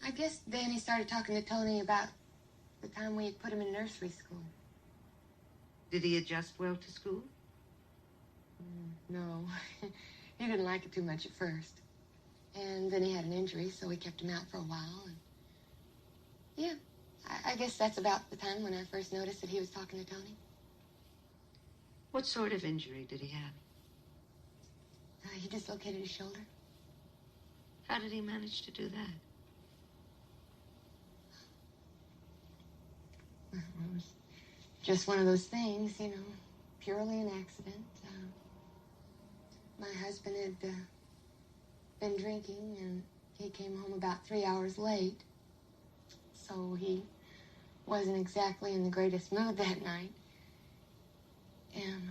I guess Danny started talking to Tony about the time we put him in nursery school. Did he adjust well to school? No. He didn't like it too much at first. And then he had an injury, so we kept him out for a while. And yeah, I guess that's about the time when I first noticed that he was talking to Tony. What sort of injury did he have? He dislocated his shoulder. How did he manage to do that? Well, it was just one of those things, purely an accident. My husband had been drinking, and he came home about 3 hours late. So he wasn't exactly in the greatest mood that night. And,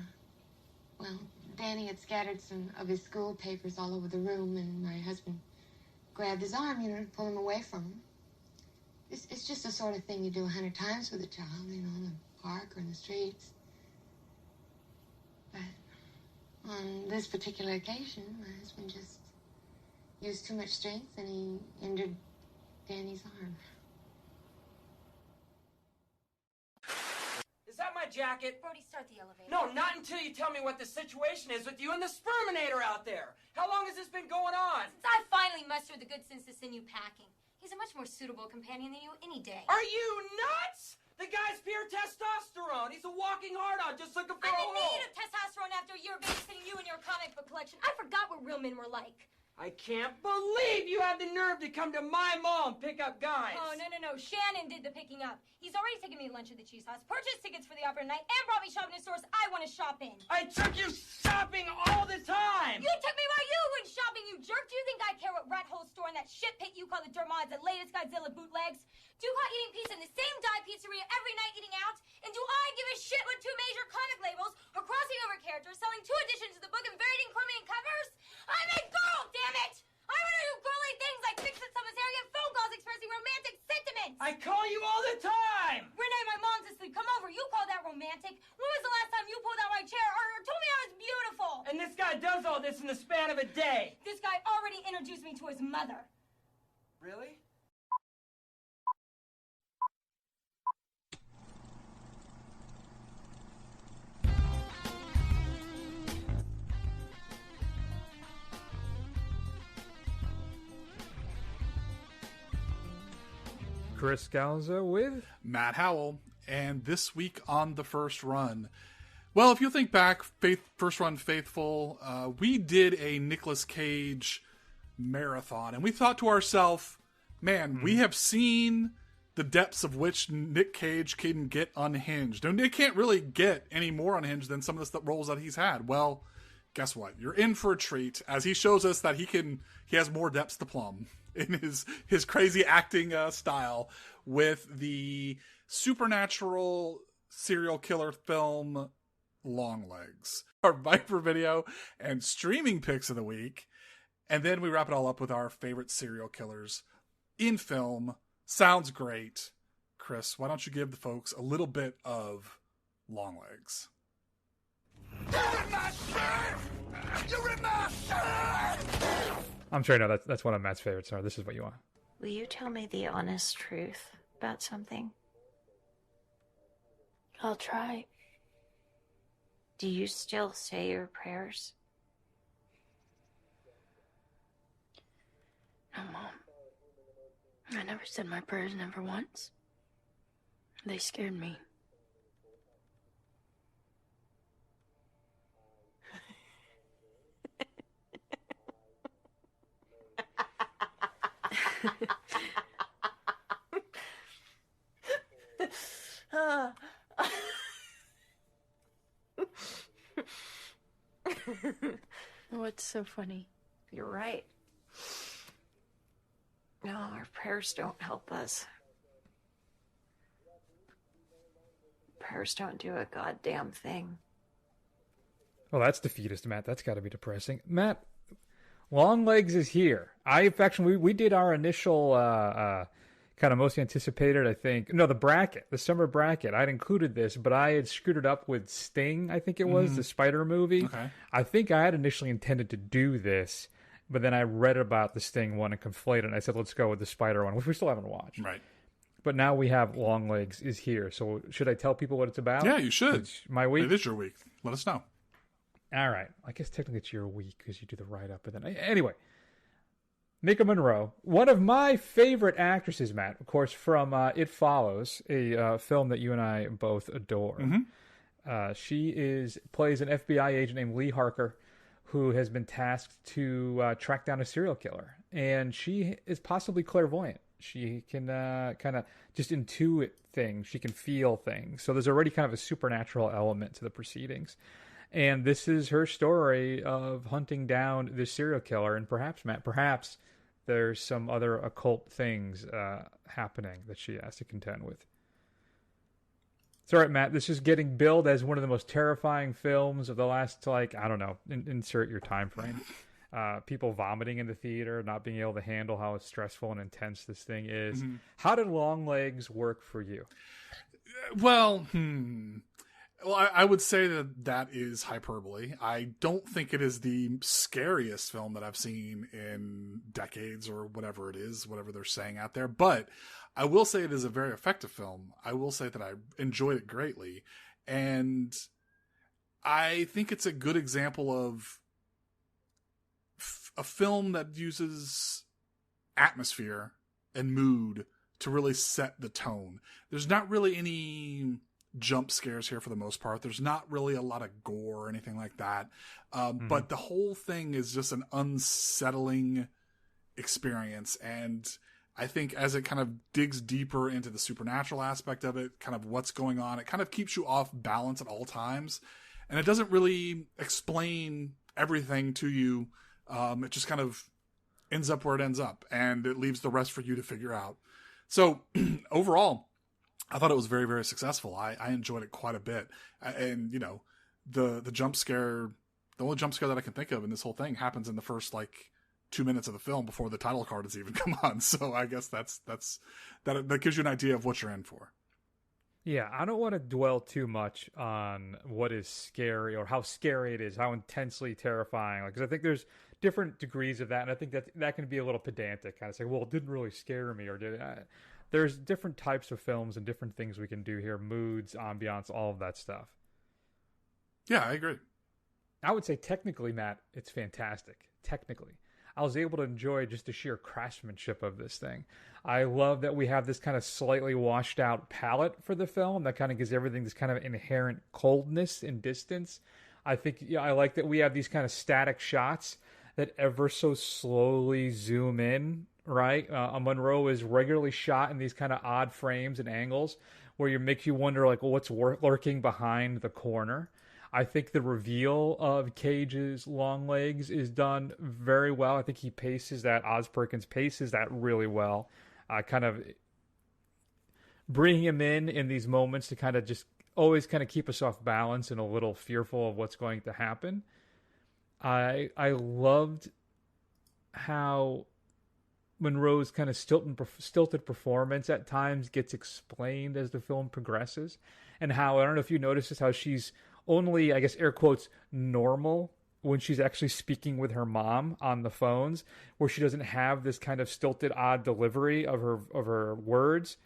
well, Danny had scattered some of his school papers all over the room, and my husband grabbed his arm, to pull him away from him. It's just the sort of thing you do 100 times with a child, in the park or in the streets. But on this particular occasion, my husband just used too much strength, and he injured Danny's arm. Is that my jacket? Brody, start the elevator. No, not until you tell me what the situation is with you and the sperminator out there. How long has this been going on? Since I finally mustered the good sense to send you packing. He's a much more suitable companion than you any day. Are you nuts? The guy's pure testosterone. He's a walking hard-on, just looking for a hole. I'm in need of testosterone after a year babysitting you and your comic book collection. I forgot what real men were like. I can't believe you have the nerve to come to my mall and pick up guys. Oh, no. Shannon did the picking up. He's already taken me to lunch at the Cheese House, purchased tickets for the opera night, and brought me shopping in stores I want to shop in. I took you shopping all the time. You took me while you went shopping, you jerk. Do you think I care what rat hole store in that shit pit you call the Dermods, the latest Godzilla bootlegs? Do I eating pizza in the same dive pizzeria every night eating out? And do I give a shit what two major comic labels are crossing over characters, selling 2 editions of the book and varying chromium covers? I'm a girl, damn it! I want to do girly things like fix at someone's hair and get phone calls expressing romantic sentiments! I call you all the time! Renee, my mom's asleep. Come over. You call that romantic? When was the last time you pulled out my chair or told me I was beautiful? And this guy does all this in the span of a day. This guy already introduced me to his mother. Really? Chris Galza with Matt Howell, and this week on the first run. Well, if you think back, First Run Faithful, we did a Nicolas Cage marathon, and we thought to ourselves, man, we have seen the depths of which Nic Cage can get unhinged. And it can't really get any more unhinged than some of the roles that he's had. Well, guess what? You're in for a treat, as he shows us that he has more depths to plumb in his crazy acting style with the supernatural serial killer film Longlegs. Our Viper video and streaming picks of the week. And then we wrap it all up with our favorite serial killers in film. Sounds great. Chris, why don't you give the folks a little bit of Longlegs? You're in my shirt! I'm sure no, that's one of Matt's favorites. Sorry, this is what you want. Will you tell me the honest truth about something? I'll try. Do you still say your prayers? No, Mom. I never said my prayers, never once. They scared me. What's so funny? You're right. No, our prayers don't help us. Prayers don't do a goddamn thing. Well, that's defeatist, Matt. That's got to be depressing. Matt, Longlegs is here. We did our initial kind of most anticipated, I think. No, the summer bracket. I'd included this, but I had screwed it up with Sting, I think it was, the Spider movie. Okay. I think I had initially intended to do this, But then I read about the Sting one and conflated, and I said, let's go with the Spider one, which we still haven't watched. Right. But now we have Longlegs is here. So should I tell people what it's about? Yeah, you should. It's my week? It is your week. Let us know. All right. I guess technically it's your week because you do the write-up. But then anyway, Nika Monroe, one of my favorite actresses, Matt, of course, from It Follows, a film that you and I both adore. She plays an FBI agent named Lee Harker, who has been tasked to track down a serial killer. And she is possibly clairvoyant. She can kind of just intuit things. She can feel things. So there's already kind of a supernatural element to the proceedings. And this is her story of hunting down this serial killer. And perhaps, Matt, there's some other occult things happening that she has to contend with. It's all right, Matt. This is getting billed as one of the most terrifying films of the last, insert your time frame. People vomiting in the theater, not being able to handle how stressful and intense this thing is. How did Longlegs work for you? Well, I would say that is hyperbole. I don't think it is the scariest film that I've seen in decades or whatever it is, whatever they're saying out there. But I will say it is a very effective film. I will say that I enjoyed it greatly. And I think it's a good example of a film that uses atmosphere and mood to really set the tone. There's not really any jump scares here for the most part. There's not really a lot of gore or anything like that. But the whole thing is just an unsettling experience. And I think as it kind of digs deeper into the supernatural aspect of it, kind of what's going on, it kind of keeps you off balance at all times. And it doesn't really explain everything to you. It just kind of ends up where it ends up, and it leaves the rest for you to figure out. So overall, I thought it was very, very successful. I enjoyed it quite a bit. And, you know, the jump scare, the only jump scare that I can think of in this whole thing happens in the first, 2 minutes of the film before the title card has even come on. So I guess that gives you an idea of what you're in for. Yeah, I don't want to dwell too much on what is scary or how scary it is, how intensely terrifying. Because I think there's different degrees of that, and I think that can be a little pedantic, kind of say, well, it didn't really scare me, or did it? There's different types of films and different things we can do here, moods, ambiance, all of that stuff. Yeah, I agree. I would say technically, Matt, it's fantastic. Technically. I was able to enjoy just the sheer craftsmanship of this thing. I love that we have this kind of slightly washed out palette for the film that kind of gives everything this kind of inherent coldness and distance. I like that we have these kind of static shots that ever so slowly zoom in, right? Monroe is regularly shot in these kind of odd frames and angles where you make you wonder, what's lurking behind the corner. I think the reveal of Cage's Longlegs is done very well. I think he paces that. Oz Perkins paces that really well. Kind of bringing him in these moments to kind of just always kind of keep us off balance and a little fearful of what's going to happen. I loved how Monroe's kind of stilted performance at times gets explained as the film progresses, and how, I don't know if you noticed this, how she's only, I guess, air quotes, normal when she's actually speaking with her mom on the phones, where she doesn't have this kind of stilted, odd delivery of her words.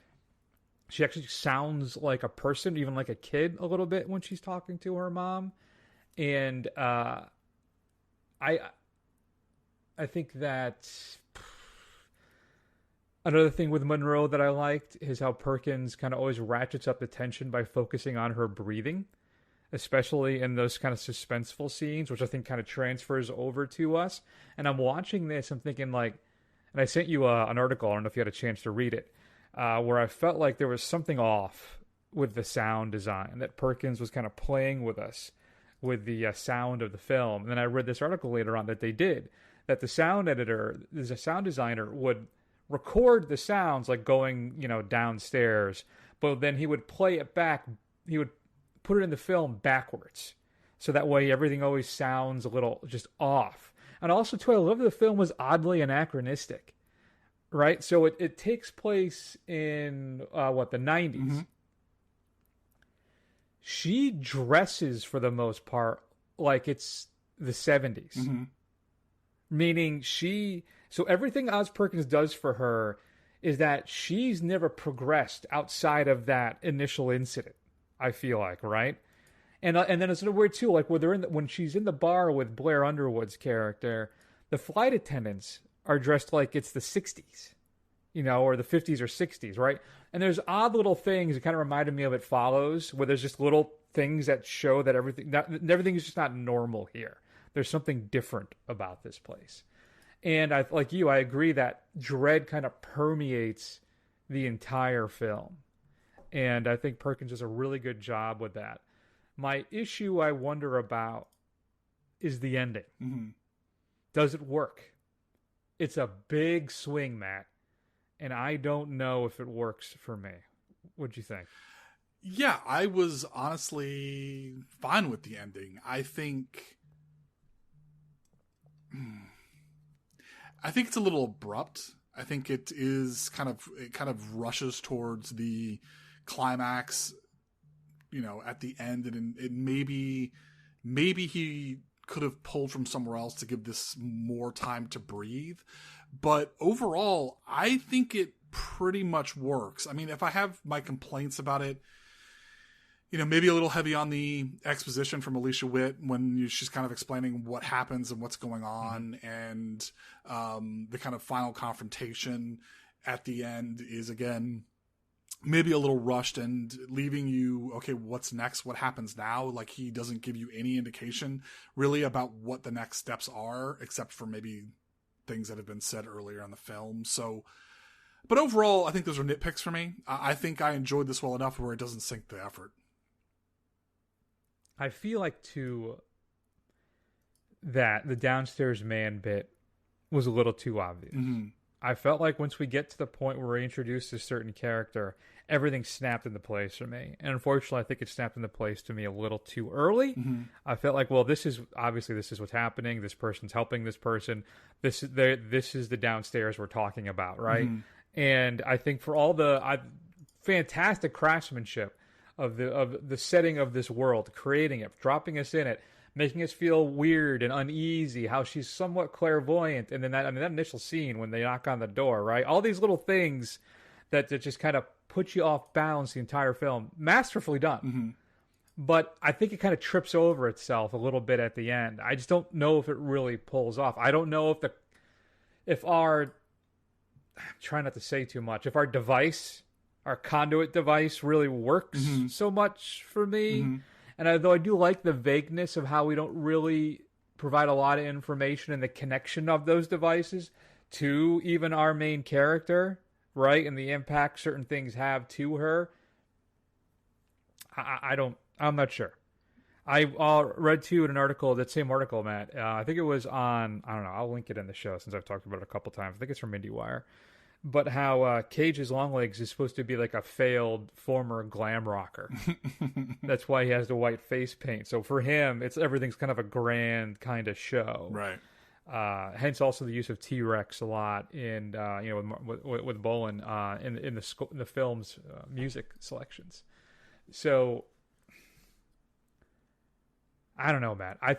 She actually sounds like a person, even like a kid a little bit when she's talking to her mom. And I think that another thing with Monroe that I liked is how Perkins kind of always ratchets up the tension by focusing on her breathing, especially in those kind of suspenseful scenes, which I think kind of transfers over to us. And I'm watching this, I'm thinking and I sent you an article, I don't know if you had a chance to read it, where I felt like there was something off with the sound design, that Perkins was kind of playing with us with the sound of the film. And then I read this article later on that they did, that the sound designer would record the sounds going, downstairs, but then he would play it back, he would put it in the film backwards. So that way everything always sounds a little just off. And also, too, I love that the film was oddly anachronistic, right? So it takes place in, the 90s. Mm-hmm. She dresses, for the most part, like it's the 70s. Mm-hmm. Meaning so everything Oz Perkins does for her is that she's never progressed outside of that initial incident, I feel like, right? And then it's sort of weird too, like when she's in the bar with Blair Underwood's character, the flight attendants are dressed like it's the 60s, or the 50s or 60s, right? And there's odd little things that kind of reminded me of It Follows, where there's just little things that show that everything is just not normal here. There's something different about this place. And I agree that dread kind of permeates the entire film. And I think Perkins does a really good job with that. My issue I wonder about is the ending. Mm-hmm. Does it work? It's a big swing, Matt. And I don't know if it works for me. What'd you think? Yeah, I was honestly fine with the ending. I think it's a little abrupt. I think it kind of rushes towards the climax, at the end, and it maybe he could have pulled from somewhere else to give this more time to breathe. But overall, I think it pretty much works. I mean, if I have my complaints about it, maybe a little heavy on the exposition from Alicia Witt when she's kind of explaining what happens and what's going on, and the kind of final confrontation at the end is, again, maybe a little rushed and leaving you, okay, what's next? What happens now? Like, he doesn't give you any indication really about what the next steps are, except for maybe things that have been said earlier in the film. So, but overall, I think those are nitpicks for me. I think I enjoyed this well enough where it doesn't sink the effort. I feel like, too, that the downstairs man bit was a little too obvious. Mm-hmm. I felt like once we get to the point where we introduce a certain character, everything snapped into place for me. And unfortunately, I think it snapped into place to me a little too early. Mm-hmm. I felt like, well, this is what's happening. This person's helping this person. This is the downstairs we're talking about, right? Mm-hmm. And I think for all the fantastic craftsmanship of the setting of this world, creating it, dropping us in it, making us feel weird and uneasy, how she's somewhat clairvoyant, and then that initial scene when they knock on the door, right? All these little things that just kind of put you off balance the entire film. Masterfully done. Mm-hmm. But I think it kind of trips over itself a little bit at the end. I just don't know if it really pulls off. I don't know if our, I'm trying not to say too much, if our conduit device really works so much for me. Mm-hmm. And although I do like the vagueness of how we don't really provide a lot of information and the connection of those devices to even our main character, right? And the impact certain things have to her. I'm not sure. I read too in an article, that same article, Matt. I think it was on, I don't know, I'll link it in the show since I've talked about it a couple times. I think it's from IndieWire. But how Cage's Longlegs is supposed to be like a failed former glam rocker. That's why he has the white face paint. So for him, everything's kind of a grand kind of show. Right. Hence also the use of T-Rex a lot in with Bolin in the film's music selections. So I don't know, Matt. I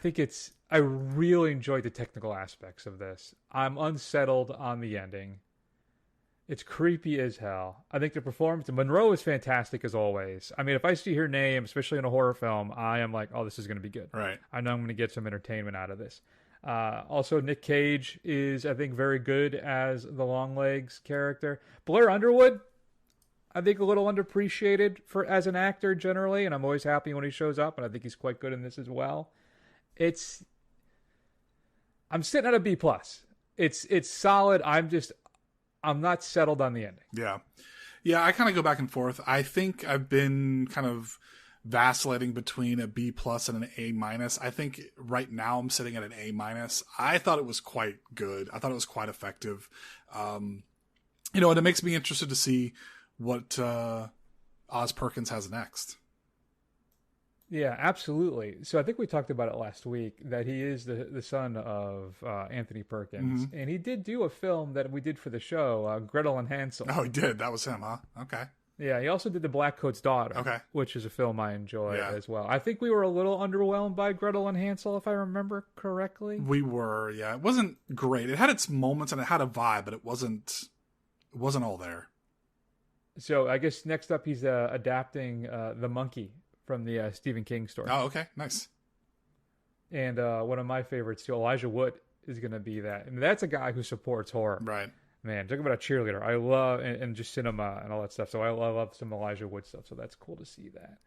really enjoyed the technical aspects of this. I'm unsettled on the ending. It's creepy as hell. I think the performance, Monroe is fantastic as always. I mean, if I see her name, especially in a horror film, I am like, oh, this is going to be good. Right. I know I'm going to get some entertainment out of this. Also, Nic Cage is, I think, very good as the Longlegs character. Blair Underwood, I think, a little underappreciated as an actor generally, and I'm always happy when he shows up, and I think he's quite good in this as well. I'm sitting at a B+. It's solid. I'm not settled on the ending. Yeah. Yeah, I kind of go back and forth. I think I've been kind of vacillating between a B+ and an A-. I think right now I'm sitting at an A-. I thought it was quite good. I thought it was quite effective. And it makes me interested to see what Oz Perkins has next. Yeah, absolutely. So I think we talked about it last week, that he is the son of Anthony Perkins. Mm-hmm. And he did do a film that we did for the show, Gretel and Hansel. Oh, he did? That was him, huh? Okay. Yeah, he also did The Black Coat's Daughter, which is a film I enjoy as well. I think we were a little underwhelmed by Gretel and Hansel, if I remember correctly. We were, yeah. It wasn't great. It had its moments and it had a vibe, but it wasn't all there. So I guess next up he's adapting The Monkey from the Stephen King story. Oh, okay. Nice. And one of my favorites, too, Elijah Wood, is going to be that. And that's a guy who supports horror. Right. Man, talk about a cheerleader. I love, and just cinema and all that stuff. So I love some Elijah Wood stuff. So that's cool to see that.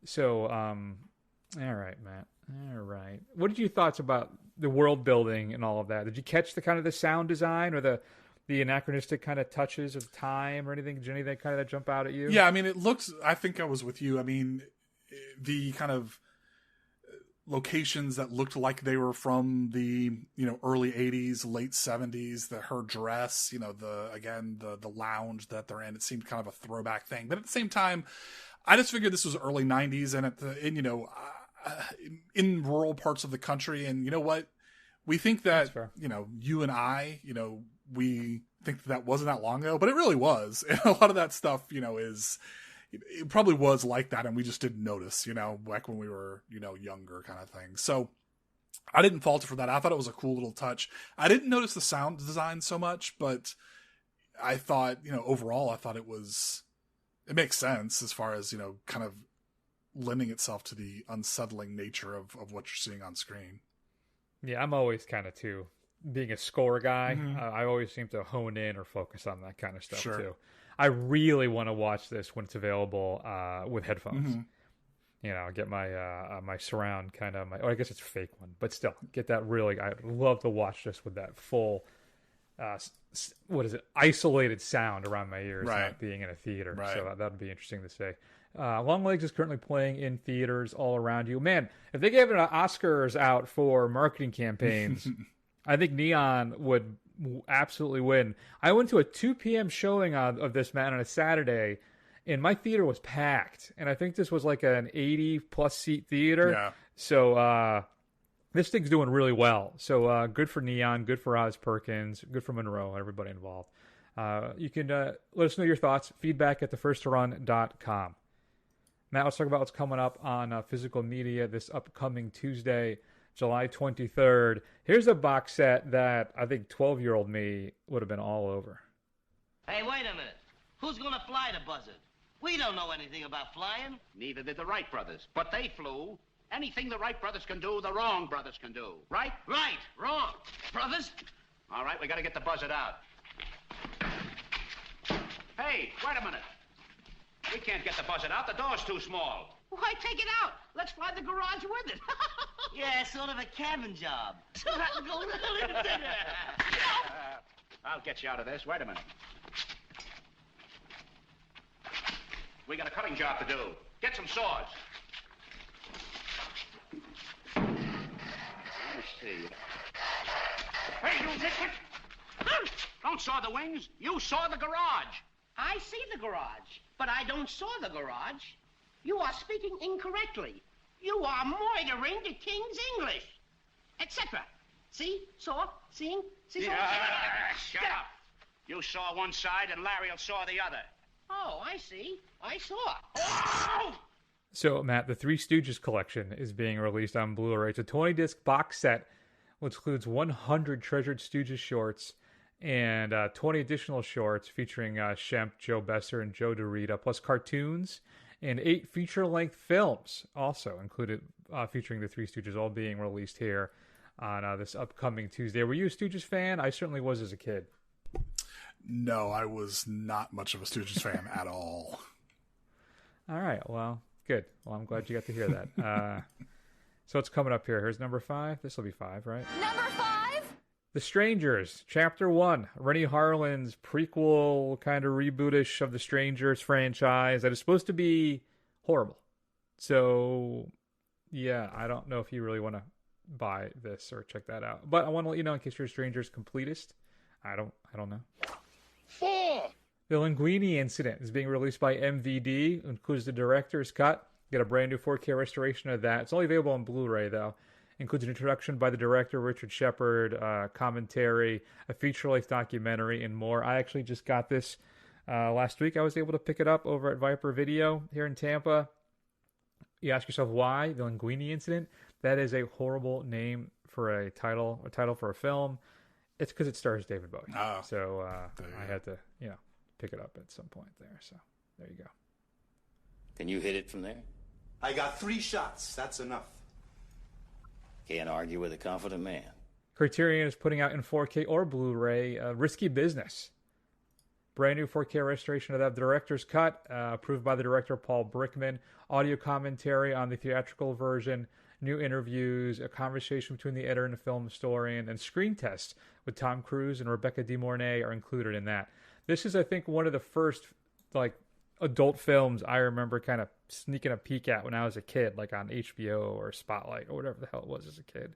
So, all right, Matt. All right. What did you thoughts about the world building and all of that? Did you catch the kind of the sound design or the anachronistic kind of touches of time or anything? Did any of that kind of that jump out at you? Yeah, I mean, it looks, I think I was with you. I mean, the kind of locations that looked like they were from the, early 80s, late 70s, her dress, the lounge that they're in, it seemed kind of a throwback thing. But at the same time, I just figured this was early 90s in rural parts of the country. And you know what? We think that, you and I, we think that wasn't that long ago, but it really was. And a lot of that stuff, it probably was like that, and we just didn't notice, back when we were, younger kind of thing. So I didn't fault it for that. I thought it was a cool little touch. I didn't notice the sound design so much, but I thought, overall, I thought it makes sense as far as, kind of lending itself to the unsettling nature of what you're seeing on screen. Yeah, I'm always kind of, too, being a score guy, Mm-hmm. I always seem to hone in or focus on that kind of stuff, Sure. too. I really want to watch this when it's available with headphones. Mm-hmm. Get my my surround kind of I guess it's a fake one, but still get that really. I'd love to watch this with that full, isolated sound around my ears, right. Not being in a theater. Right. So that'd be interesting to see. Longlegs is currently playing in theaters all around you. Man, if they gave an Oscars out for marketing campaigns, I think Neon would absolutely win. I went to a 2 p.m. showing of this, man, on a Saturday, and my theater was packed. And I think this was like an 80-plus seat theater. Yeah. So this thing's doing really well. So good for Neon, good for Oz Perkins, good for Monroe, everybody involved. You can let us know your thoughts, feedback at thefirstrun.com. Matt, let's talk about what's coming up on physical media this upcoming Tuesday, July 23rd. Here's a box set that I think 12-year-old me would have been all over. Hey, wait a minute. Who's going to fly the buzzard? We don't know anything about flying. Neither did the Wright brothers, but they flew. Anything the Wright brothers can do, the Wrong brothers can do. Right? Right, wrong. Brothers? All right, we got to get the buzzard out. Hey, wait a minute. We can't get the buzzard out. The door's too small. Why take it out? Let's fly the garage with it. Yeah, sort of a cabin job. I'll get you out of this. Wait a minute. We got a cutting job to do. Get some saws. Let's see. Hey, you nitwit! Don't saw the wings. You saw the garage. I see the garage, but I don't saw the garage. You are speaking incorrectly. You are moitering the King's English, etc. See? Saw? Seeing? See? Saw? Shut up. You saw one side and Larry'll saw the other. Oh, I see. I saw. Oh! So, Matt, the Three Stooges collection is being released on Blu-ray. It's a 20-disc box set, which includes 100 treasured Stooges shorts and 20 additional shorts featuring Shemp, Joe Besser, and Joe DeRita, plus cartoons and 8 feature-length films also included featuring the Three Stooges, all being released here on this upcoming Tuesday. Were you a Stooges fan? I certainly was as a kid. No, I was not much of a Stooges fan at all. All right, well, good. Well, I'm glad you got to hear that. So what's coming up here? Here's number 5. This will be 5, right? Number 5? The Strangers, Chapter 1. Rennie Harlin's prequel kind of rebootish of the Strangers franchise that is supposed to be horrible. So, yeah, I don't know if you really want to buy this or check that out. But I want to let you know in case you're a Strangers completist. I don't know. 4. The Linguini Incident is being released by MVD. It includes the director's cut. Get a brand new 4K restoration of that. It's only available on Blu-ray, though. Includes an introduction by the director, Richard Shepard, commentary, a feature-length documentary, and more. I actually just got this Last week, I was able to pick it up over at Viper Video here in Tampa. You ask yourself why? The Linguini incident? That is a horrible name for a title for a film. It's because it stars David Bowie. Oh, so I had to, pick it up at some point there. So there you go. Can you hit it from there? I got 3 shots. That's enough. Can't argue with a confident man. Criterion is putting out in 4K or Blu-ray Risky Business. Brand new 4K restoration of that director's cut, approved by the director Paul Brickman. Audio commentary on the theatrical version, new interviews, a conversation between the editor and the film historian, and screen tests with Tom Cruise and Rebecca De Mornay are included in that. This is, I think, one of the first adult films I remember kind of sneaking a peek at when I was a kid, like on HBO or Spotlight or whatever the hell it was as a kid.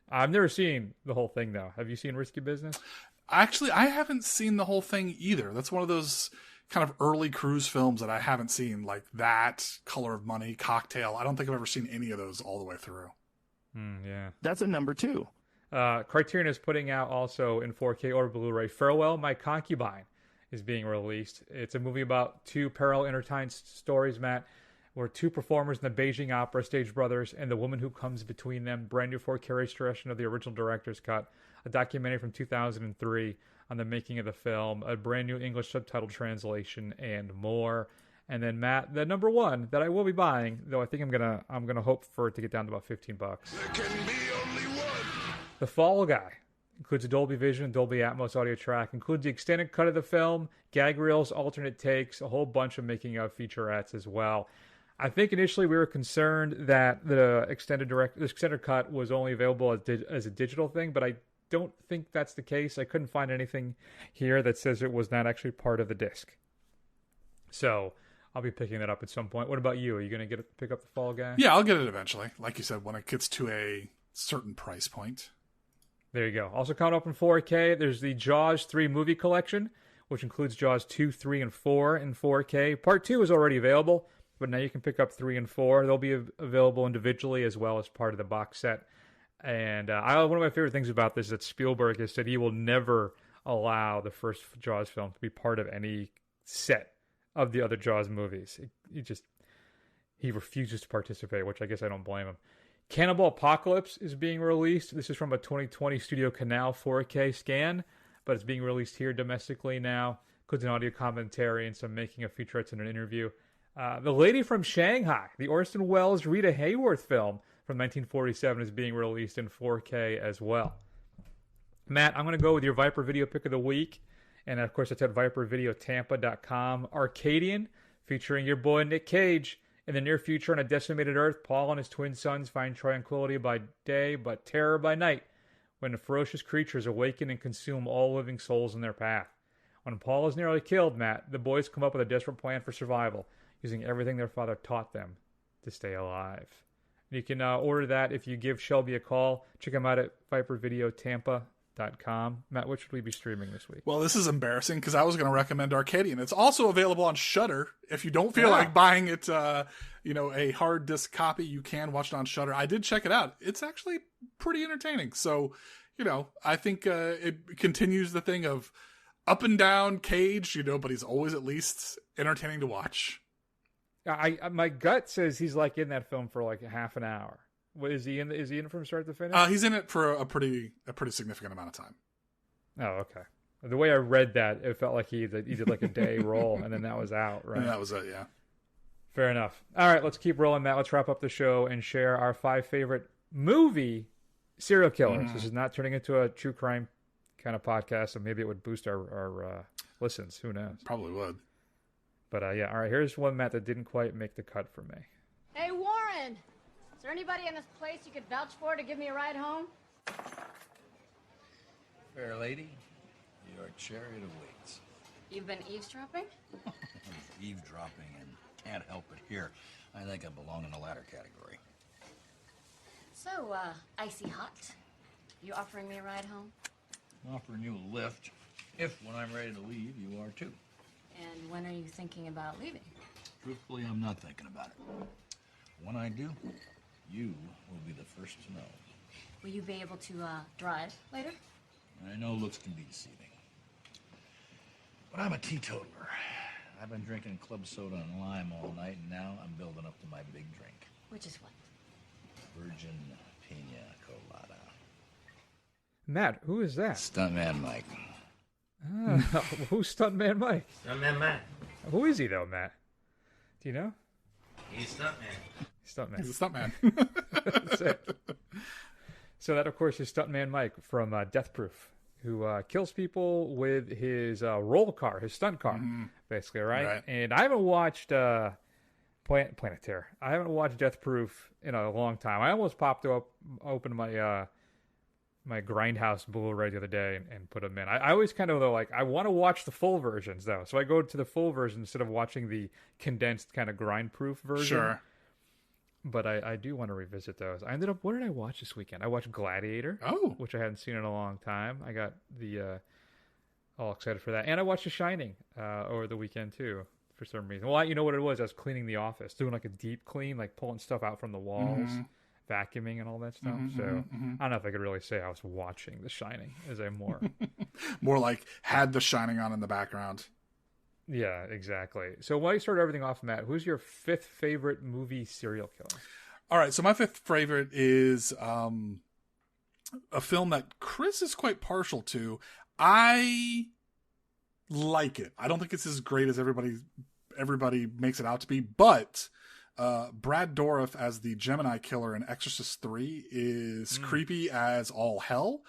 I've never seen the whole thing, though. Have you seen Risky Business? Actually, I haven't seen the whole thing either. That's one of those kind of early Cruise films that I haven't seen, like that, Color of Money, Cocktail. I don't think I've ever seen any of those all the way through. Yeah. That's a number 2. Criterion is putting out also in 4K or Blu-ray, Farewell, My Concubine is being released. It's a movie about 2 parallel intertwined stories, Matt, where 2 performers in the Beijing opera stage brothers and the woman who comes between them. Brand new 4K restoration of the original director's cut. A documentary from 2003 on the making of the film. A brand new English subtitle translation and more. And then, Matt, the number 1 that I will be buying, though I think I'm gonna hope for it to get down to about $15. There can be only one. The Fall Guy includes a Dolby Vision and Dolby Atmos audio track, includes the extended cut of the film, gag reels, alternate takes, a whole bunch of making of featurettes as well. I think initially we were concerned that the extended cut was only available as a digital thing, but I don't think that's the case. I couldn't find anything here that says it was not actually part of the disc. So I'll be picking that up at some point. What about you? Are you going to pick up the Fall Guy? Yeah, I'll get it eventually. Like you said, when it gets to a certain price point. There you go. Also coming up in 4K, there's the Jaws 3 movie collection, which includes Jaws 2, 3, and 4 in 4K. Part 2 is already available, but now you can pick up 3 and 4. They'll be available individually as well as part of the box set. And one of my favorite things about this is that Spielberg has said he will never allow the first Jaws film to be part of any set of the other Jaws movies. He refuses to participate, which I guess I don't blame him. Cannibal Apocalypse is being released. This is from a 2020 Studio Canal 4K scan, but it's being released here domestically now. Includes an audio commentary and some making of featurettes in an interview. The Lady from Shanghai, the Orson Welles Rita Hayworth film from 1947, is being released in 4K as well. Matt, I'm going to go with your Viper Video Pick of the Week. And, of course, it's at vipervideotampa.com. Arcadian, featuring your boy Nic Cage. In the near future, on a decimated Earth, Paul and his twin sons find tranquility by day, but terror by night, when the ferocious creatures awaken and consume all living souls in their path. When Paul is nearly killed, Matt, the boys come up with a desperate plan for survival, using everything their father taught them to stay alive. You can order that if you give Shelby a call. Check them out at vipervideotampa.com. Matt, which should we be streaming this week? Well, this is embarrassing because I was going to recommend Arcadian. It's also available on Shudder. If you don't feel like buying it, a hard disc copy, you can watch it on Shudder. I did check it out. It's actually pretty entertaining. So, I think it continues the thing of up and down Cage, but he's always at least entertaining to watch. My gut says he's in that film for like half an hour. What, is he in from start to finish? He's in it for a pretty significant amount of time. Oh, okay. The way I read that, it felt like he did like a day roll, and then that was out, right? And that was it, yeah. Fair enough. All right, let's keep rolling, Matt. Let's wrap up the show and share our 5 favorite movie serial killers. This is not turning into a true crime kind of podcast, so maybe it would boost our listens. Who knows? Probably would. But yeah, all right. Here's one, Matt, that didn't quite make the cut for me. Hey, Warren. Is there anybody in this place you could vouch for to give me a ride home? Fair lady, your chariot awaits. You've been eavesdropping? Eavesdropping and can't help it here. I think I belong in the latter category. So, icy hot. You offering me a ride home? I'm offering you a lift. If, when I'm ready to leave, you are too. And when are you thinking about leaving? Truthfully, I'm not thinking about it. When I do, you will be the first to know. Will you be able to, drive later? I know looks can be deceiving. But I'm a teetotaler. I've been drinking club soda and lime all night, and now I'm building up to my big drink. Which is what? Virgin Pina Colada. Matt, who is that? Stuntman Mike. Who's Stuntman Mike? Stuntman Matt. Who is he, though, Matt? Do you know? He's Stuntman. Stuntman. He's a stuntman. That's it. So that, of course, is Stuntman Mike from Death Proof, who kills people with his roll car, his stunt car, basically, right? And I haven't watched Planet Terror. I haven't watched Death Proof in a long time. I almost opened my my Grindhouse Blu-ray the other day and put them in. I always kind of, though, like, I want to watch the full versions, though. So I go to the full version instead of watching the condensed kind of Grindproof version. Sure. But I do want to revisit those. I ended up, what did I watch this weekend? I watched Gladiator, which I hadn't seen in a long time. I got the all excited for that. And I watched The Shining over the weekend, too, for some reason. Well, you know what it was? I was cleaning the office, doing like a deep clean, like pulling stuff out from the walls, vacuuming and all that stuff. I don't know if I could really say I was watching The Shining as a more... more like had The Shining on in the background. Yeah, exactly. So why don't you start everything off, Matt? Who's your fifth favorite movie serial killer? All right, so my fifth favorite is a film that Chris is quite partial to. I like it. I don't think it's as great as everybody makes it out to be, but Brad Dourif as the Gemini killer in Exorcist 3 is creepy as all hell.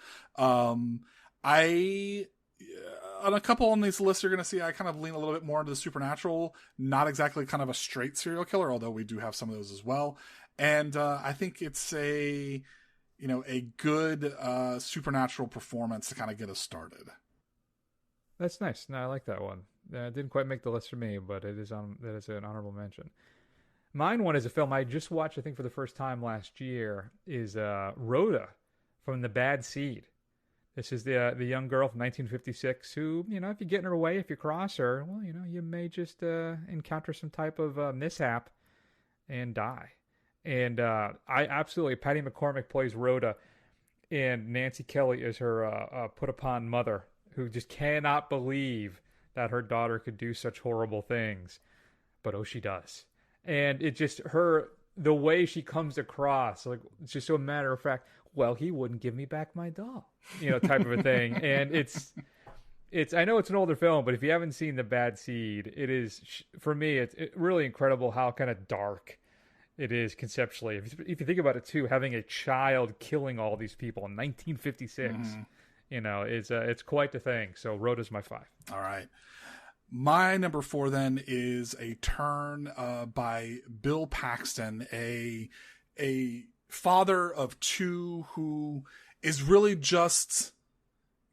On a couple on these lists you're going to see I kind of lean a little bit more into the supernatural, not exactly kind of a straight serial killer, although we do have some of those as well. And I think it's a good supernatural performance to kind of get us started. That's nice. No, I like that one. It didn't quite make the list for me, but that is an honorable mention. Mine one is a film I just watched, I think, for the first time last year, is Rhoda from The Bad Seed. This is the young girl from 1956 who, if you get in her way, if you cross her, well, you may just encounter some type of mishap and die. And Patty McCormick plays Rhoda, and Nancy Kelly is her put-upon mother who just cannot believe that her daughter could do such horrible things. But, oh, she does. And it just, the way she comes across, like, it's just so matter of fact, well, he wouldn't give me back my doll, type of a thing. And it's, I know it's an older film, but if you haven't seen The Bad Seed, it is, for me, it's really incredible how kind of dark it is conceptually. If you think about it too, having a child killing all these people in 1956, it's quite the thing. So Rhoda's my 5. All right. My number 4 then is a turn by Bill Paxton, a father of 2 who is really just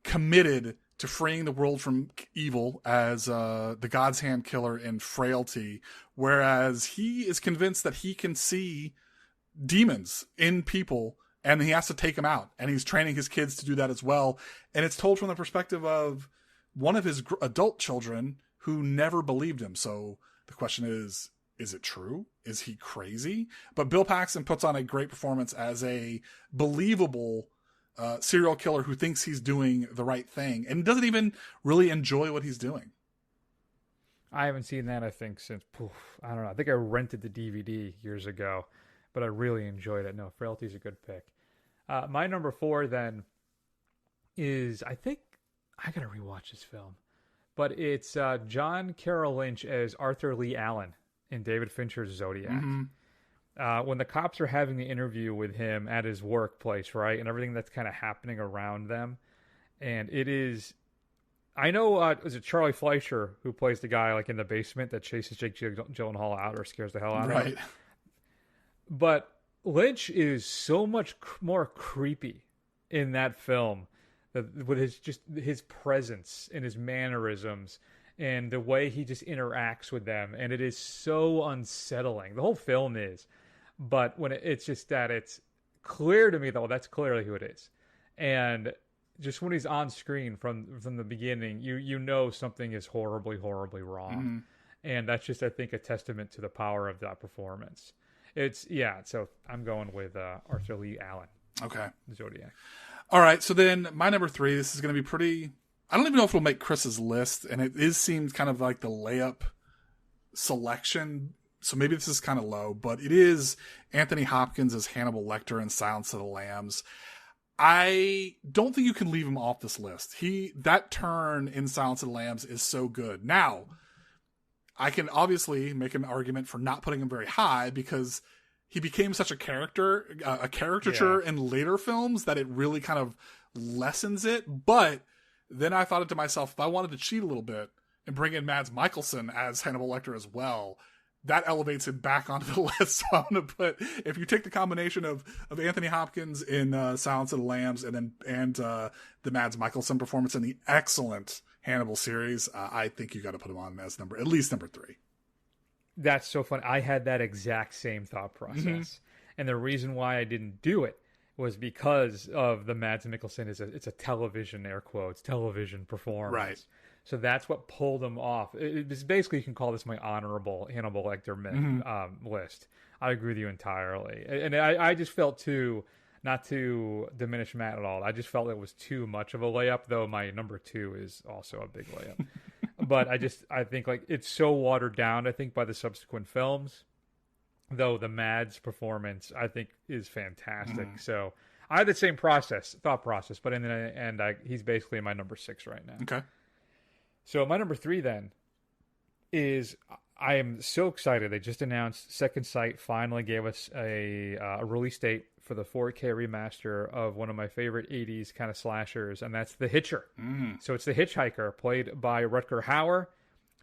committed to freeing the world from evil as the God's Hand killer in Frailty, whereas he is convinced that he can see demons in people and he has to take them out, and he's training his kids to do that as well. And it's told from the perspective of one of his adult children who never believed him. So the question is it true? Is he crazy? But Bill Paxton puts on a great performance as a believable serial killer who thinks he's doing the right thing and doesn't even really enjoy what he's doing. I haven't seen that, I think, since, I don't know. I think I rented the DVD years ago, but I really enjoyed it. No, Frailty's a good pick. My number 4 then is, I think, I got to rewatch this film, but it's John Carroll Lynch as Arthur Lee Allen in David Fincher's Zodiac. When the cops are having the interview with him at his workplace, right, and everything that's kind of happening around them, and it is, I know, is it Charlie Fleischer who plays the guy like in the basement that chases Jake Gyllenhaal out or scares the hell out of him? But Lynch is so much more creepy in that film with his presence and his mannerisms and the way he just interacts with them, and it is so unsettling. The whole film is, but when it's just that it's clear to me though that's clearly who it is, and just when he's on screen from the beginning, you know something is horribly wrong, and that's just, I think, a testament to the power of that performance. So I'm going with Arthur Lee Allen. Okay. Zodiac. All right, so then my number 3, this is going to be pretty, I don't even know if it'll make Chris's list, and it seems kind of like the layup selection, so maybe this is kind of low, but it is Anthony Hopkins as Hannibal Lecter in Silence of the Lambs. I don't think you can leave him off this list. That turn in Silence of the Lambs is so good. Now, I can obviously make an argument for not putting him very high because he became such a caricature in later films that it really kind of lessens it. But then I thought it to myself, if I wanted to cheat a little bit and bring in Mads Mikkelsen as Hannibal Lecter as well, that elevates it back onto the list. So I'm going to put, if you take the combination of Anthony Hopkins in Silence of the Lambs and the Mads Mikkelsen performance in the excellent Hannibal series, I think you got to put him on as at least number 3. That's so funny. I had that exact same thought process. And the reason why I didn't do it was because of the Mads Mikkelsen it's a television, air quotes, television performance. Right. So that's what pulled him off. It's basically, you can call this my honorable Hannibal Lecter list. I agree with you entirely. And I just felt not to diminish Matt at all, I just felt it was too much of a layup, though my number 2 is also a big layup. But I think like it's so watered down, I think, by the subsequent films, though the Mads performance, I think, is fantastic. So I had the same thought process, but in the end, he's basically my number 6 right now. Okay. So my number 3 then is, I am so excited. They just announced Second Sight finally gave us a release date for the 4K remaster of one of my favorite 80s kind of slashers, and that's The Hitcher. So it's The Hitchhiker, played by Rutger Hauer,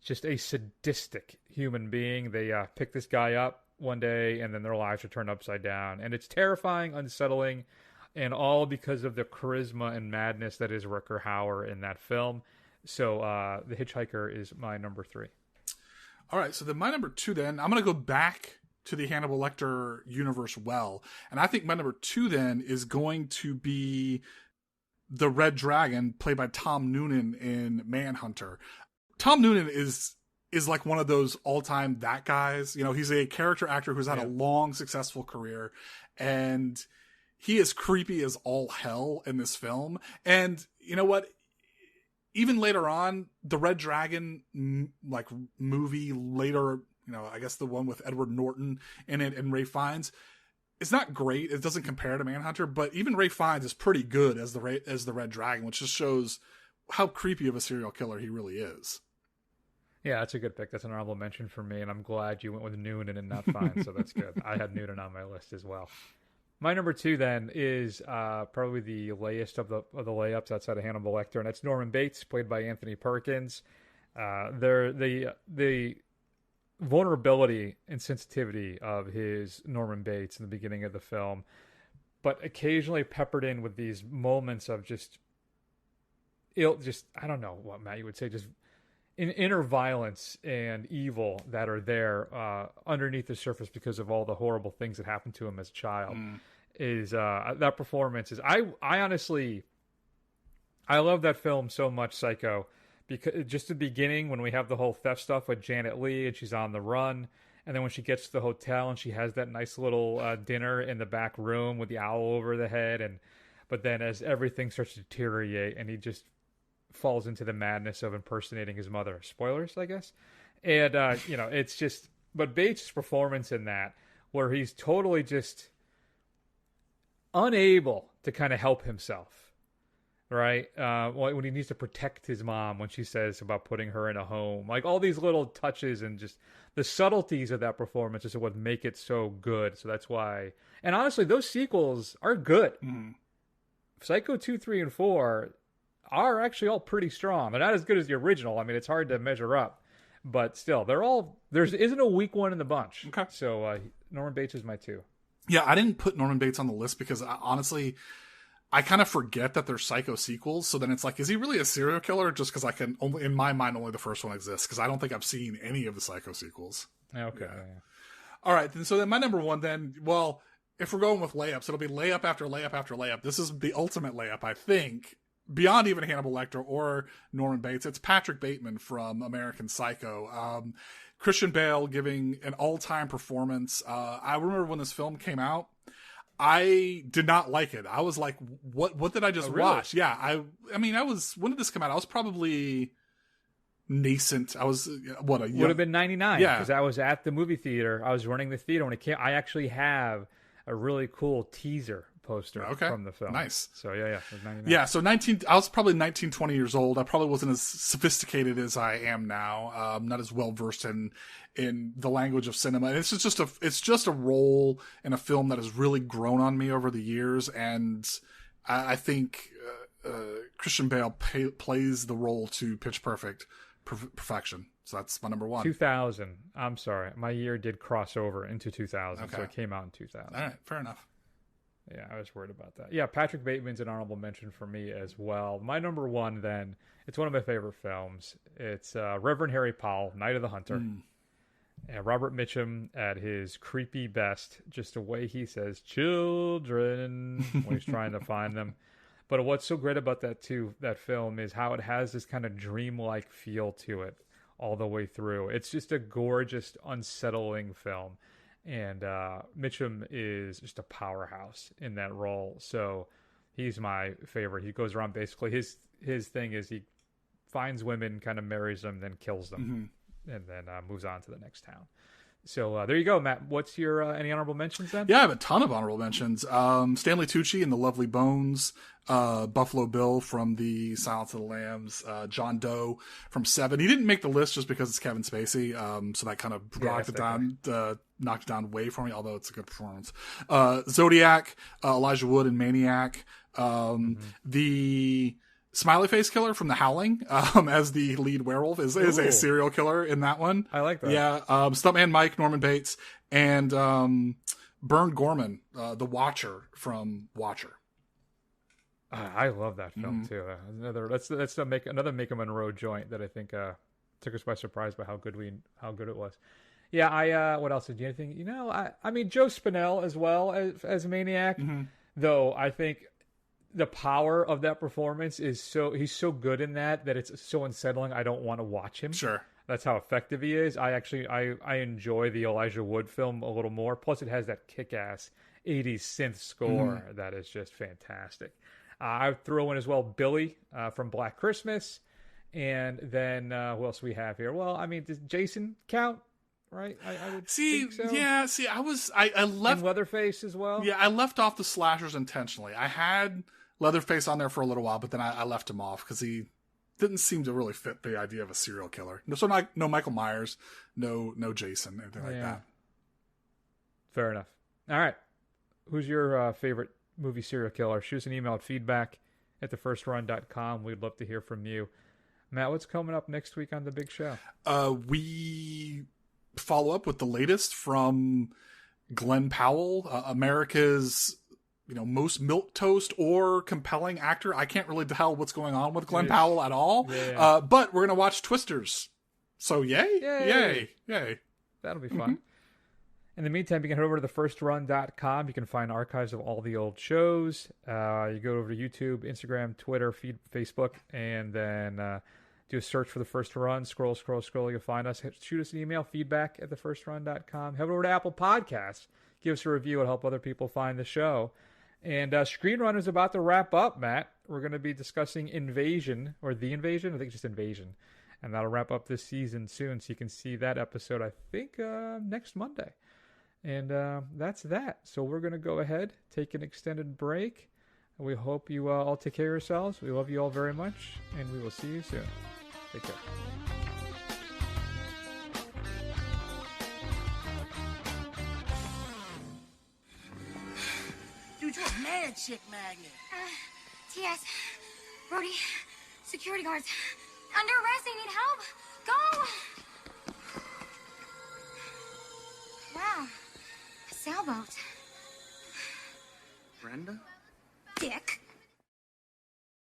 just a sadistic human being. They pick this guy up one day, and then their lives are turned upside down. And it's terrifying, unsettling, and all because of the charisma and madness that is Rutger Hauer in that film. So The Hitchhiker is my number 3. All right, so then my number 2 then, I'm going to go back to the Hannibal Lecter universe and I think my number 2 then is going to be the Red Dragon, played by Tom Noonan in Manhunter. Tom Noonan is like one of those all-time that guys. You know, he's a character actor who's had a long, successful career, and he is creepy as all hell in this film. And you know what? Even later on, the Red Dragon movie later, I guess the one with Edward Norton in it and Ralph Fiennes, it's not great. It doesn't compare to Manhunter, but even Ralph Fiennes is pretty good as the Red Dragon, which just shows how creepy of a serial killer he really is. Yeah, that's a good pick. That's an honorable mention for me, and I'm glad you went with Noonan and not Fiennes, so that's good. I had Noonan on my list as well. My number 2 then is probably the layest of the layups outside of Hannibal Lecter, and that's Norman Bates, played by Anthony Perkins. The vulnerability and sensitivity of his Norman Bates in the beginning of the film, but occasionally peppered in with these moments of I don't know what, Matt, you would say, just inner violence and evil that are there underneath the surface because of all the horrible things that happened to him as a child. Is that performance is I honestly, I love that film so much, Psycho, because just the beginning when we have the whole theft stuff with Janet Leigh and she's on the run, and then when she gets to the hotel and she has that nice little dinner in the back room with the owl over the head, but then as everything starts to deteriorate and he just falls into the madness of impersonating his mother. Spoilers, I guess. And, it's just, but Bates' performance in that, where he's totally just unable to kind of help himself, right? When he needs to protect his mom, when she says about putting her in a home, like all these little touches and just the subtleties of that performance is what make it so good. So that's why, and honestly, those sequels are good. Psycho 2, 3, and 4 are actually all pretty strong. They're not as good as the original. I mean, it's hard to measure up, but still, there isn't a weak one in the bunch. Okay. So Norman Bates is my 2. Yeah, I didn't put Norman Bates on the list because honestly, I kind of forget that there's Psycho sequels. So then it's like, is he really a serial killer? Just because in my mind, only the first one exists. Because I don't think I've seen any of the Psycho sequels. Okay. Yeah. All right. So then my number 1 then, well, if we're going with layups, it'll be layup after layup after layup. This is the ultimate layup, I think. Beyond even Hannibal Lecter or Norman Bates, it's Patrick Bateman from American Psycho. Christian Bale giving an all-time performance. I remember when this film came out, I did not like it. I was like, what did I just watch? Yeah, I mean, when did this come out? I was probably nascent. I was what a young, would have been 99 Yeah. because I was at the movie theater. I was running the theater when it came. I actually have a really cool teaser poster from the film. Nice. So yeah, it was 99. Yeah, so I was probably 19, 20 years old. I probably wasn't as sophisticated as I am now. Not as well versed in the language of cinema. And it's just a role in a film that has really grown on me over the years. And I think Christian Bale plays the role to pitch perfect perfection. So that's my number one. 2000. I'm sorry, my year did cross over into 2000, so it came out in 2000. All right, fair enough. Yeah, I was worried about that. Yeah, Patrick Bateman's an honorable mention for me as well. My number one, then, it's one of my favorite films. It's Reverend Harry Powell, Night of the Hunter. And Robert Mitchum at his creepy best, just the way he says children when he's trying to find them. But what's so great about that film is how it has this kind of dreamlike feel to it all the way through. It's just a gorgeous, unsettling film. And Mitchum is just a powerhouse in that role. So he's my favorite. He goes around basically, his thing is he finds women, kind of marries them, then kills them, and then moves on to the next town. So there you go, Matt. What's your any honorable mentions then? Yeah, I have a ton of honorable mentions. Stanley Tucci in The Lovely Bones, Buffalo Bill from the Silence of the Lambs, John Doe from Seven. He didn't make the list just because it's Kevin Spacey, so that kind of knocked it down way for me, although it's a good performance. Zodiac, Elijah Wood in Maniac, the Smiley Face Killer from The Howling, as the lead werewolf is a serial killer in that one. I like that. Yeah. Stuntman Mike, Norman Bates, and Bern Gorman, the Watcher from Watcher. I love that film too. Let's make another Maker Monroe joint that I think took us by surprise by how good it was. Yeah, I what else did you think? I mean Joe Spinell as well as Maniac, though I think the power of that performance is he's so good in that it's so unsettling. I don't want to watch him. Sure. That's how effective he is. I enjoy the Elijah Wood film a little more. Plus it has that kick-ass 80s synth score that is just fantastic. I throw in as well Billy from Black Christmas. And then who else we have here? Well, I mean, does Jason count? Right? I would think so. Yeah, I left... And Leatherface as well? Yeah, I left off the slashers intentionally. I had Leatherface on there for a little while, but then I left him off because he didn't seem to really fit the idea of a serial killer. So no Michael Myers, no Jason, anything like that. Fair enough. All right. Who's your favorite movie serial killer? Shoot us an email at feedback@thefirstrun.com. We'd love to hear from you. Matt, what's coming up next week on The Big Show? We follow up with the latest from Glenn Powell, America's most milquetoast or compelling actor. I can't really tell what's going on with Glenn Powell at all. Yeah. But we're gonna watch Twisters. So yay. That'll be fun. In the meantime, you can head over to thefirstrun.com. You can find archives of all the old shows. You go over to YouTube, Instagram, Twitter, Facebook, and then do a search for The First Run. Scroll. You'll find us. Shoot us an email, feedback@thefirstrun.com. Head over to Apple Podcasts. Give us a review. It'll help other people find the show. And Screenrun is about to wrap up, Matt. We're going to be discussing Invasion, or The Invasion. I think just Invasion. And that'll wrap up this season soon, so you can see that episode, I think, next Monday. And that's that. So we're going to go ahead, take an extended break. We hope you all take care of yourselves. We love you all very much, and we will see you soon. Take care. Dude, you're a mad chick magnet. TS, Brody, security guards, under arrest. They need help. Go! Wow, a sailboat. Brenda?